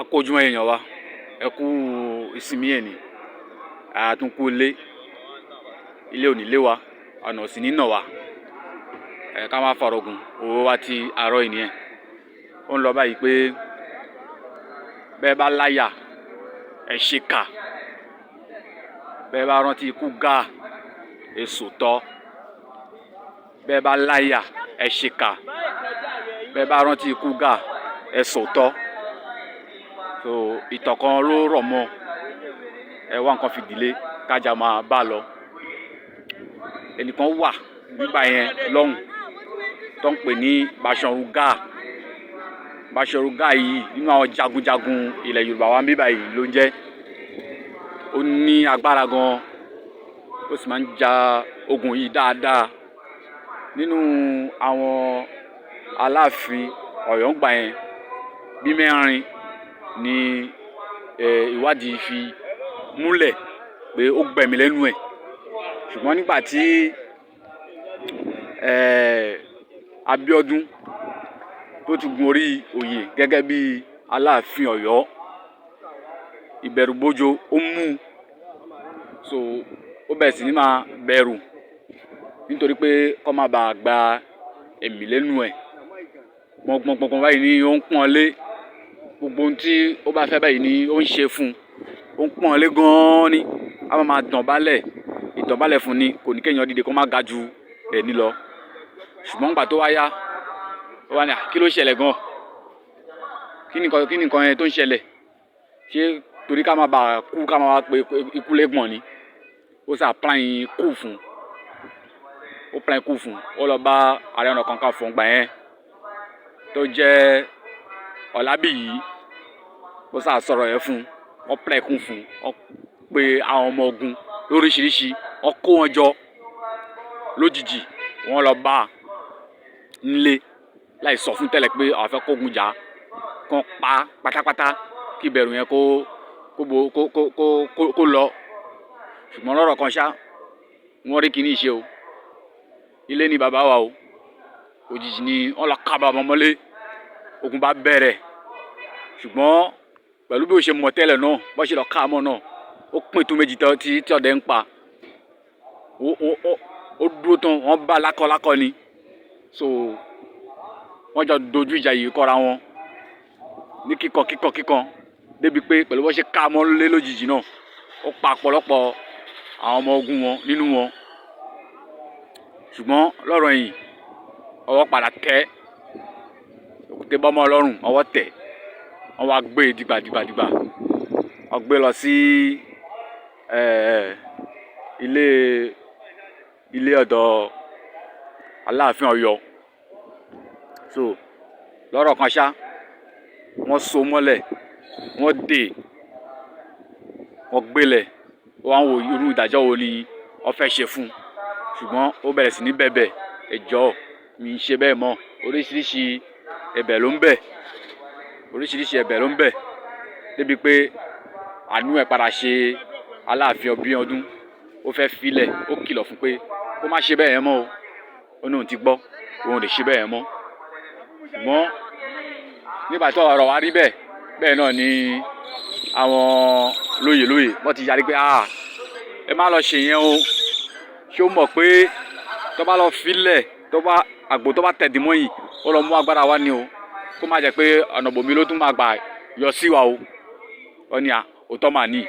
akójúmọ́ èèyàn wa ẹ kú ìsinmi ẹ̀ ní àtúnkù ilé ò ní lé wa ọ̀nà ò sì ní nà wa ká má fọ̀rọ̀gùn owó wa ti àárọ̀ ènìyàn ó ń lọ báyìí pé bẹ́ẹ̀ bá láyà ẹ ṣe kà bẹ́ẹ̀ bá rántí ikú gáà èso tọ́ bẹ́ẹ̀ bá láyà ẹ ṣe kà bẹ́ẹ̀ bá rántí ikú gáà ẹ sòótọ́ so ìtàn kan ló rọ̀ mọ́ ẹ wá nǹkan fìdílé kájà máa bá lọ ẹnìkan wà nígbà yẹn lọ́hùn tó ń pè ní Basọ̀run Gáà Basọ̀run Gáà yìí nínú àwọn jagunjagun ilẹ̀ Yorùbá wa ń bí báyìí ló ń jẹ́ ó ní agbára gan ó sì máa ń ja ogun yìí dáadáa nínú àwọn Aláàfin Ọ̀yọ́ ń gbà yẹn bí mẹ́rin ni ìwádìí fi múlẹ̀ pé ó gbẹ̀mí lẹ́nu ẹ̀ ṣùgbọ́n nígbà tí Abíọ́dún tó ti gun orí oyè gẹ́gẹ́ bí Aláàfin Ọ̀yọ́ ìbẹ̀rùbojo ó mú so ó bẹ̀rẹ̀ sí ní máa bẹ̀rù nítorí pé kó má bàa gba ẹ̀mí lẹ́nu ẹ̀ gbọ̀ngbọ̀ngbọ̀ngbọ̀n báyìí ni ó ń pọ́n lé gbogbo ohun tí ó bá fẹ́ báyìí ni ó ń ṣe fún un ó ń pọ́n lé gan-an ni a máa dọ̀bálẹ̀ ìdọ̀bálẹ̀ fún ni kò ní kéèyàn dìde kó má ga ju ẹni lọ ṣùgbọ́n nígbà tó wá yá ó wá ní kí ló ṣẹlẹ̀ gan-an kí ni nǹkan yẹn tó ń ṣẹlẹ̀ ṣé torí ká má bàa kú ká má wá pé ikú lẹ́gbọ̀n ni ó sà plan kú fún ó plan kú fún ó lọ bá Ààrẹ Ọ̀nà Kakanfò gbà yẹn tó jẹ́ Ọlábíyì ó sà sọ̀rọ̀ yẹn fún ó plan kú fún ó pe àwọn ọmọ ogun lóríṣiríṣi ó kó wọn jọ lójijì wọ́n lọ bá nílé láì sọ fún tẹ́lẹ̀ pé àwọn fẹ́ kógun jà kán pa pátápátá kí ìbẹ̀rù yẹn kó lọ ṣùgbọ́n lọ́rọ̀ kan ṣá wọ́n rí kíní ìṣe o ilé ni bàbá wa o òjijì ni wọ́n lọ ká bàbá mọ́lé ogun bá bẹ̀rẹ̀ ṣùgbọ́n pẹ̀lú bí ó ṣe mọ̀ tẹ́lẹ̀ náà bó ṣe lọ ká mọ́ náà ó pín tó méjì tí ọdẹ ń pa ó dúró tán wọ́n bá lákọlákọ ni so wọ́n jọ dojú ìjà yìí kọ́ra wọn ní kíkan débi pé pẹ̀lú bó ṣe ká mọ́ lé lójijì náà ó pa ọ̀pọ̀lọpọ̀ àwọn ọmọ ogun wọn nínú wọn ṣùgbọ́n lọ́rọ̀ yìí ọwọ́ padà tẹ́ òkúté bọ́mọ ọlọ́run ọwọ́ tẹ̀ wọ́n wá gbé dìgbàdìgbà wọ́n gbé lọ sí ilé ọ̀dọ̀ Aláàfin Ọ̀yọ́ so lọ́rọ̀ kan ṣá wọ́n so mọ́lẹ̀ wọ́n dè wọ́n gbélẹ̀ wọ́n wo irú ìdájọ́ wo ni wọ́n fẹ́ ṣe fún ṣùgbọ́n ó bẹ̀rẹ̀ sí ní bẹ̀bẹ̀ ẹjọ́ mi ń ṣe bẹ́ẹ̀ mọ́ oríṣiríṣi ẹ̀bẹ̀ ló ń bẹ̀ débi pé àánú ẹ̀ padà ṣe Aláàfin Abíọ́dún ó fẹ́ filẹ̀ ó kìlọ̀ fún pé kó má ṣe bẹ́ẹ̀ mọ́ o ó ní òun ti gbọ́ òun ò lè ṣe bẹ́ẹ̀ mọ́ ṣùgbọ́n nígbà tó ọ̀rọ̀ wa rí bẹ́ẹ̀ náà ni àwọn lóyè wọ́n ti yarí pé ẹ má lọ ṣe yẹn o ṣé o mọ̀ pé tó bá lọ filẹ̀ àgbò tó bá tẹ̀dí mọ́yìn ó lọ mú agbára wá ni o kó má jẹ́ pé ọ̀nà bòmí ló tún máa gbà yọ sí wa o ó ní òótọ́ mà ní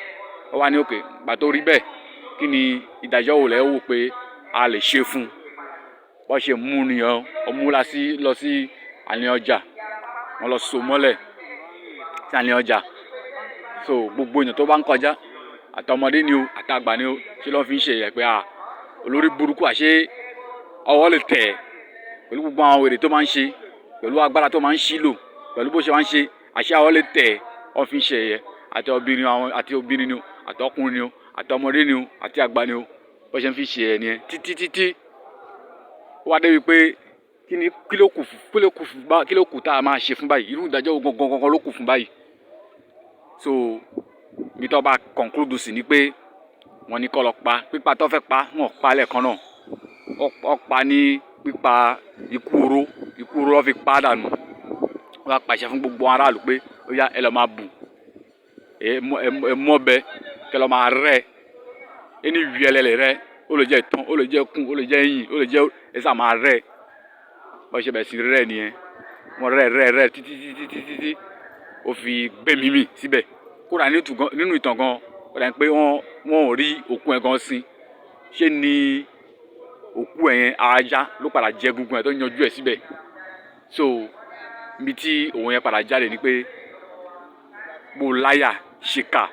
ó wá ní òkè gbà tó rí bẹ́ẹ̀ kí ni ìdájọ́ wò lẹ́ wò pé a lè ṣe fún bó ṣe mú nìyẹn ọmú lọ sí àárín ọjà wọ́n lọ so mọ́lẹ̀ sí àárín ọjà so gbogbo èèyàn tó bá ń kọjá àtọmọdé ni o àtàgbà ni o ṣé ló fi ń ṣe yẹ pé olórí burúkú àṣé ọwọ́ lè tẹ̀ pẹ̀lú gbogbo àwọn wèrè tó máa ń ṣe pẹ̀lú agbára tó máa ń ṣílò pẹ̀lú bó ṣe máa ń ṣe àṣé ọwọ́ lè tẹ̀ wọ́n fi ń ṣe yẹ àti obìnrin ni o àtọkùnrin ni o àtọmọdé ni o àti àgbà ni o bó ṣe ń fi ṣe ẹ̀ nìyẹn títí ó wá débi pé kí ló kù tá a máa ṣe fún báyìí irú ìdájọ́ gangan ló kù fún báyìí so bí tó bá conclude sí ni pé wọ́n ní kó lọ pa pípa tó fẹ́ pa wọ́n pa lẹ́ẹ̀kan náà ó pa ní pípa ikú oró ló fi pa dànù wọ́n á pàṣẹ fún gbogbo aráàlú pé ó yá ẹ lọ máa bù ẹ mú ọbẹ̀ kẹ lọ máa rẹ́ ẹni wíẹlẹ lè rẹ́ ó lè jẹ́ ìtàn ó lè jẹ́ kún ó lè jẹ́ yìn ó lè jẹ́ ẹ sá máa rẹ́ bó ṣe bẹ̀ sí rẹ́ nìyẹn wọ́n rẹ́ títí ó fi gbẹ̀mí mì síbẹ̀ kódà nínú ìtàn gan ó dà pé wọ́n ò rí òkú ẹ̀ gan sí ṣé ni òkú ẹ̀ yẹn ajá ló padà jẹ gungun ẹ̀ tó yanjú ẹ̀ síbẹ̀ so ibi tí òun yẹn padà jáde ni pé mo láyà ṣìkà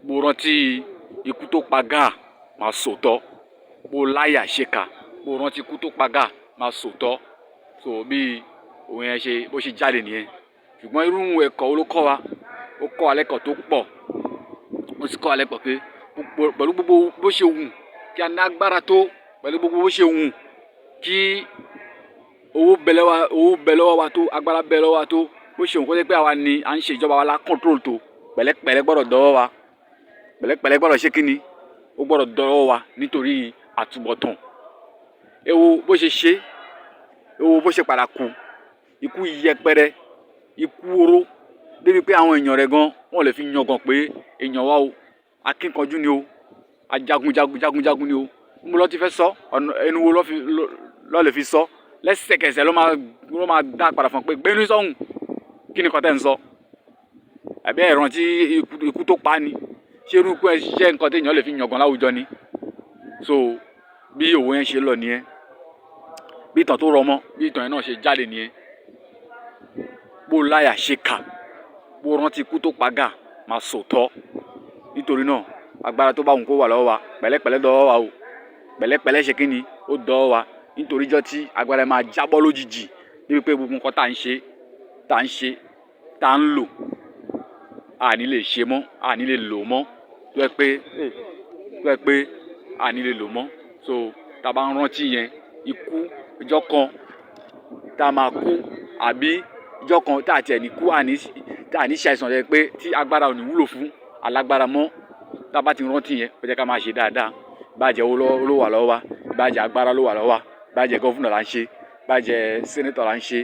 mo rántí ikú tó pa Gáà máa sòótọ́ mo láyà ṣìkà mo rántí ikú tó pa Gáà máa sòótọ́ so bí òun yẹn ṣe bó ṣe jáde nìyẹn ṣùgbọ́n irú ẹ̀kọ́ ló kọ́ wa ó kọ́ wa lẹ́kọ̀ọ́ tó pọ̀ ó sì kọ́ wa lẹ́kọ̀ọ́ pé pẹ̀lú gbogbo bó ṣe wù kí a ní agbára tó pẹ̀lú gbogbo bó ṣe wù kí owó bẹ lọ́wọ́ wa tó agbára bẹ lọ́wọ́ wa tó bó ṣe wù kó jẹ́ pé àwa ni à ń ṣe ìjọba wa la control tó pẹ̀lẹ́pẹ̀lẹ́ gbọ́dọ̀ dọ́wọ́ wa pẹ̀lẹ́pẹ̀lẹ́ gbọ́dọ̀ ṣe kíni ó gbọ́dọ̀ dọ́wọ́ wa nítorí àtúbọ̀tán ẹ wo bó ṣe ṣe ẹ wo bó ṣe padà kú ikú yẹpẹrẹ ikú oró débi pé àwọn èèyàn rẹ̀ gan wọ́n lè fi yangàn pé èèyàn wa o akínkanjú ni o ajagunjagun ni o mo lọ ti fẹ́ sọ ẹnu wo lọ lè fi sọ lẹ́sẹ̀kẹsẹ̀ ló máa dá padà fún un pé gbẹ́nu sọ́hùn kí ni kọ́tẹ́ ń sọ àbí ẹ̀ràn tí ikú tó pa ni ṣé irú ikú ẹ ṣiṣẹ́ nǹkan tí èèyàn lè fi yangàn láwùjọ ni so bí òwò yẹn ṣe lọ nìyẹn bí ìtàn tó rọmọ bí ìtàn yẹn náà ṣe jáde nìyẹn bó láyà ṣe kà bó rántí ikú tó pa Gáà máa sòótọ́ nítorí náà agbára tó bá wù kó wà lọ́wọ́ wa pẹ̀lẹ́pẹ̀lẹ́ dọ́wọ́ wa o pẹ̀lẹ́pẹ̀lẹ́ ṣe kí ni ó dọ́wọ́ wa nítorí jọ́ tí agbára máa jábọ́ lójijì níbi pé gbogbo nǹkan tá à ń lò àní lè ṣe mọ́ àní lè lò mọ́ tó yẹ pé àní lè lò mọ́ so tá a bá ń rántí yẹn ikú ìjọ kan tá a máa kú àbí ìjọ kan tá a tiẹ̀ ní kú tá a ní ṣàìsàn yẹn pé tí agbára ò ní wúlò fún alágbára mọ́ tá a bá ti rántí yẹn ó jẹ́ ká máa ṣe dáadáa ìbájẹ́ owó ló wà lọ́wọ́ wa ìbájẹ́ agbára ló wà lọ́wọ́ wa ìbájẹ́ gọ́fúnà là ń ṣe ìbájẹ́ sẹ́nẹ́tọ̀ là ń ṣe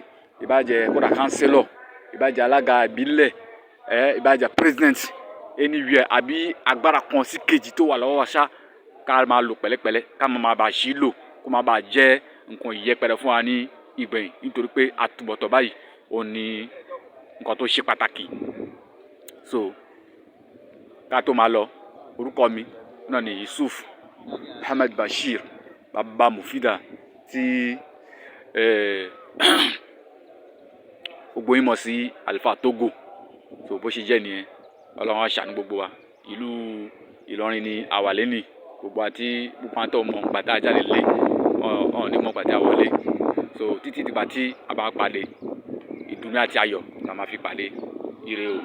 ìbájẹ́ kódà kánsílọ̀ ìbájẹ́ alága ìbílẹ̀ ìbájẹ́ president anywhere àbí agbára kan sí kejì tó wà lọ́wọ́ wa ṣá ká máa lò pẹ̀lẹ́pẹ̀lẹ́ ká máa bá ṣí lò kó máa bá jẹ́ nǹkan ìyẹpẹrẹ fún wa ní ìgbẹ̀yìn nítorí pé àtúbọ̀tán báyìí òun ni nǹkan tó ṣe pàtàkì so ká tó máa lọ orúkọ mi náà ni Yusuf Ahmed Bashir baba Mufida tí gbogbo yín mọ̀ sí Alfa Togo so bó ṣe jẹ́ nìyẹn Ọlọ́run á ṣàánú gbogbo wa ìlú Ìlọrin ni àwàlẹ́ nì gbogbo àti gbogbo àtọ̀ mọ̀ gbàtà jáde lé ọ̀hún ní mọ̀ gbàtà wọlé so títí dìgbà tí a bá pàdé ìdùnnú àti ayọ̀ la máa fi pàdé ire o.